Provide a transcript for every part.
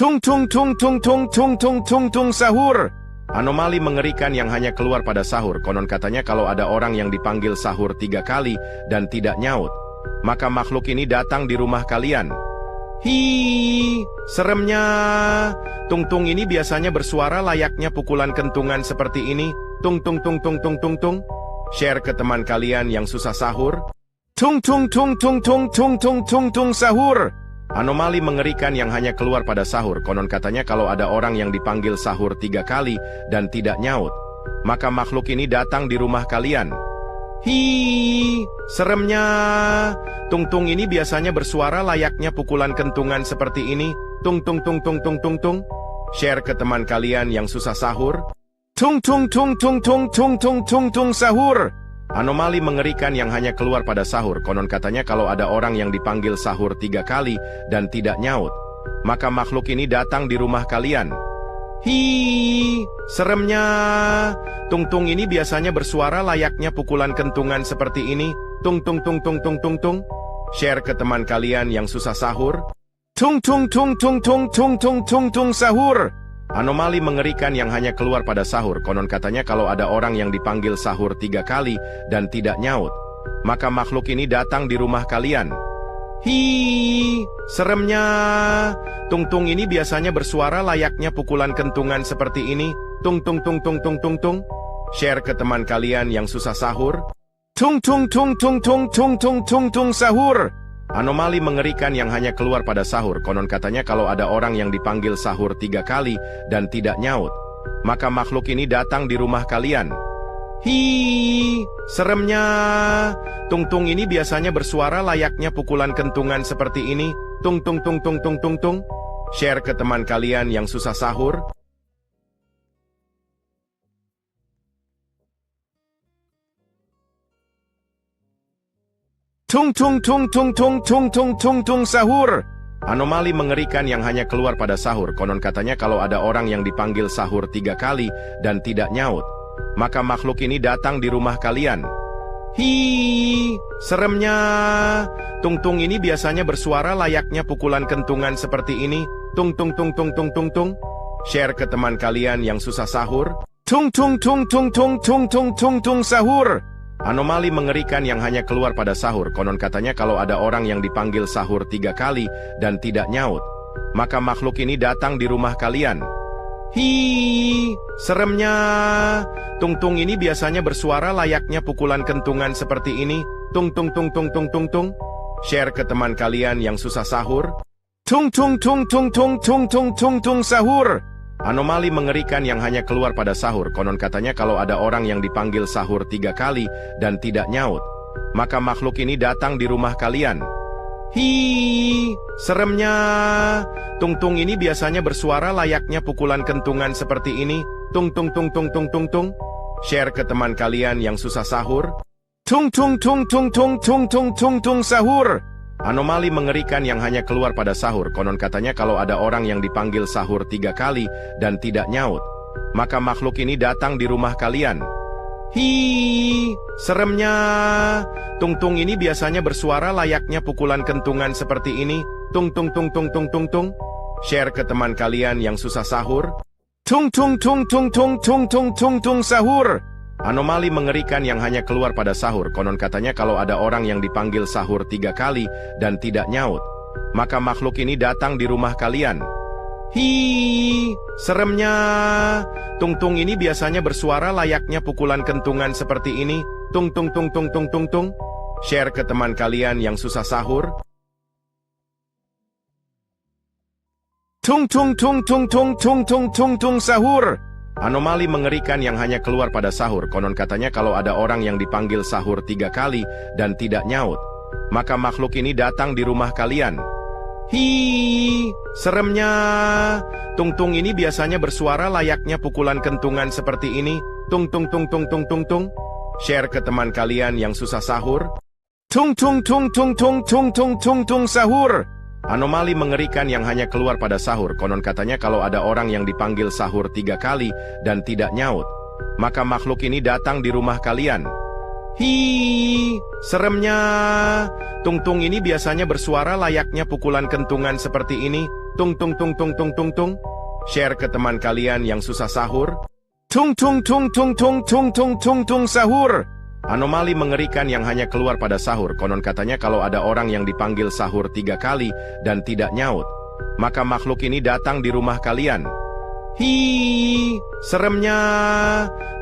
Tung tung tung tung tung tung tung tung tung sahur. Anomali mengerikan yang hanya keluar pada sahur. Konon katanya kalau ada orang yang dipanggil sahur 3 kali dan tidak nyaut, maka makhluk ini datang di rumah kalian. Hi, seremnya. Tung-tung ini biasanya bersuara layaknya pukulan kentungan seperti ini. Tung tung tung tung tung tung tung. Share ke teman kalian yang susah sahur. Tung tung tung tung tung tung tung tung tung sahur. Anomali mengerikan yang hanya keluar pada sahur. Konon katanya kalau ada orang yang dipanggil sahur 3 kali dan tidak nyaut, maka makhluk ini datang di rumah kalian. Hi, seremnya. Tung-tung ini biasanya bersuara layaknya pukulan kentungan seperti ini. Tung tung tung tung tung tung tung. Share ke teman kalian yang susah sahur. Tung tung tung tung tung tung tung tung tung sahur. Anomali mengerikan yang hanya keluar pada sahur. Konon katanya kalau ada orang yang dipanggil sahur 3 kali dan tidak nyaut, maka makhluk ini datang di rumah kalian. Hi, seremnya. Tung-tung ini biasanya bersuara layaknya pukulan kentungan seperti ini. Tung tung tung tung tung tung tung. Share ke teman kalian yang susah sahur. Tung tung tung tung tung tung tung tung tung sahur. Anomali mengerikan yang hanya keluar pada sahur. Konon katanya kalau ada orang yang dipanggil sahur 3 kali dan tidak nyaut, maka makhluk ini datang di rumah kalian. Hi, seremnya. Tung-tung ini biasanya bersuara layaknya pukulan kentungan seperti ini. Tung tung tung tung tung tung tung. Share ke teman kalian yang susah sahur. Tung tung tung tung tung tung tung tung tung sahur. Anomali mengerikan yang hanya keluar pada sahur. Konon katanya kalau ada orang yang dipanggil sahur 3 kali dan tidak nyaut, maka makhluk ini datang di rumah kalian. Hi, seremnya. Tung-tung ini biasanya bersuara layaknya pukulan kentungan seperti ini. Tung tung tung tung tung tung tung. Share ke teman kalian yang susah sahur. Tung tung tung tung tung tung tung tung tung sahur. Anomali mengerikan yang hanya keluar pada sahur. Konon katanya kalau ada orang yang dipanggil sahur 3 kali dan tidak nyaut, maka makhluk ini datang di rumah kalian. Hi, seremnya. Tung-tung ini biasanya bersuara layaknya pukulan kentungan seperti ini. Tung tung tung tung tung tung tung. Share ke teman kalian yang susah sahur. Tung tung tung tung tung tung tung tung tung sahur. Anomali mengerikan yang hanya keluar pada sahur. Konon katanya kalau ada orang yang dipanggil sahur 3 kali dan tidak nyaut, maka makhluk ini datang di rumah kalian. Hi, seremnya. Tung-tung ini biasanya bersuara layaknya pukulan kentungan seperti ini. Tung tung tung tung tung tung tung. Share ke teman kalian yang susah sahur. Tung tung tung tung tung tung tung tung tung sahur. Anomali mengerikan yang hanya keluar pada sahur. Konon katanya kalau ada orang yang dipanggil sahur 3 kali dan tidak nyaut, maka makhluk ini datang di rumah kalian. Hi, seremnya. Tung-tung ini biasanya bersuara layaknya pukulan kentungan seperti ini. Tung tung tung tung tung tung tung. Share ke teman kalian yang susah sahur. Tung tung tung tung tung tung tung tung tung sahur. Anomali mengerikan yang hanya keluar pada sahur. Konon katanya kalau ada orang yang dipanggil sahur 3 kali dan tidak nyaut, maka makhluk ini datang di rumah kalian. Hi, seremnya. Tung-tung ini biasanya bersuara layaknya pukulan kentungan seperti ini. Tung tung tung tung tung tung tung. Share ke teman kalian yang susah sahur. Tung tung tung tung tung tung tung tung tung sahur. Anomali mengerikan yang hanya keluar pada sahur. Konon katanya kalau ada orang yang dipanggil sahur 3 kali dan tidak nyaut, maka makhluk ini datang di rumah kalian. Hi, seremnya. Tung-tung ini biasanya bersuara layaknya pukulan kentungan seperti ini. Tung tung tung tung tung tung tung. Share ke teman kalian yang susah sahur. Tung tung tung tung tung tung tung tung tung sahur. Anomali mengerikan yang hanya keluar pada sahur. Konon katanya kalau ada orang yang dipanggil sahur 3 kali dan tidak nyaut, maka makhluk ini datang di rumah kalian. Hi, seremnya. Tung-tung ini biasanya bersuara layaknya pukulan kentungan seperti ini. Tung tung tung tung tung tung tung. Share ke teman kalian yang susah sahur. Tung tung tung tung tung tung tung tung tung sahur. Anomali mengerikan yang hanya keluar pada sahur. Konon katanya kalau ada orang yang dipanggil sahur 3 kali dan tidak nyaut, maka makhluk ini datang di rumah kalian. Hi, seremnya. Tung-tung ini biasanya bersuara layaknya pukulan kentungan seperti ini. Tung tung tung tung tung tung tung. Share ke teman kalian yang susah sahur. Tung tung tung tung tung tung tung tung tung sahur. Anomali mengerikan yang hanya keluar pada sahur. Konon katanya kalau ada orang yang dipanggil sahur 3 kali dan tidak nyaut, maka makhluk ini datang di rumah kalian. Hi, seremnya.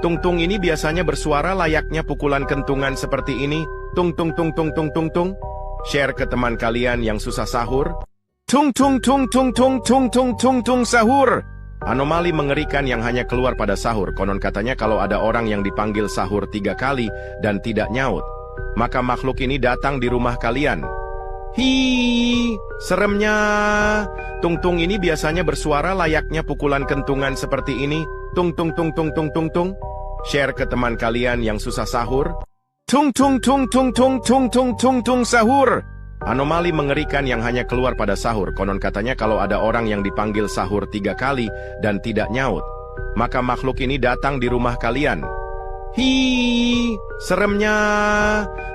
Tung-tung ini biasanya bersuara layaknya pukulan kentungan seperti ini. Tung tung tung tung tung tung tung. Share ke teman kalian yang susah sahur. Tung tung tung tung tung tung tung tung tung sahur. Anomali mengerikan yang hanya keluar pada sahur. Konon katanya kalau ada orang yang dipanggil sahur 3 kali dan tidak nyaut, maka makhluk ini datang di rumah kalian. Hi, seremnya. Tung-tung ini biasanya bersuara layaknya pukulan kentungan seperti ini. Tung tung tung tung tung tung tung. Share ke teman kalian yang susah sahur. Tung tung tung tung tung tung tung tung tung sahur. Anomali mengerikan yang hanya keluar pada sahur. Konon katanya kalau ada orang yang dipanggil sahur 3 kali dan tidak nyaut, maka makhluk ini datang di rumah kalian. Hi, seremnya.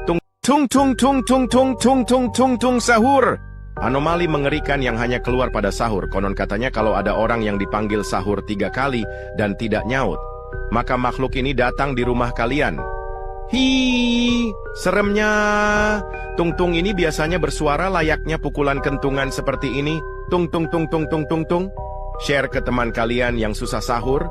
Tung tung tung tung tung tung tung tung tung sahur. Anomali mengerikan yang hanya keluar pada sahur. Konon katanya kalau ada orang yang dipanggil sahur 3 kali dan tidak nyaut, maka makhluk ini datang di rumah kalian. Hi, seremnya. Tung-tung ini biasanya bersuara layaknya pukulan kentungan seperti ini. Tung tung tung tung tung tung tung. Share ke teman kalian yang susah sahur.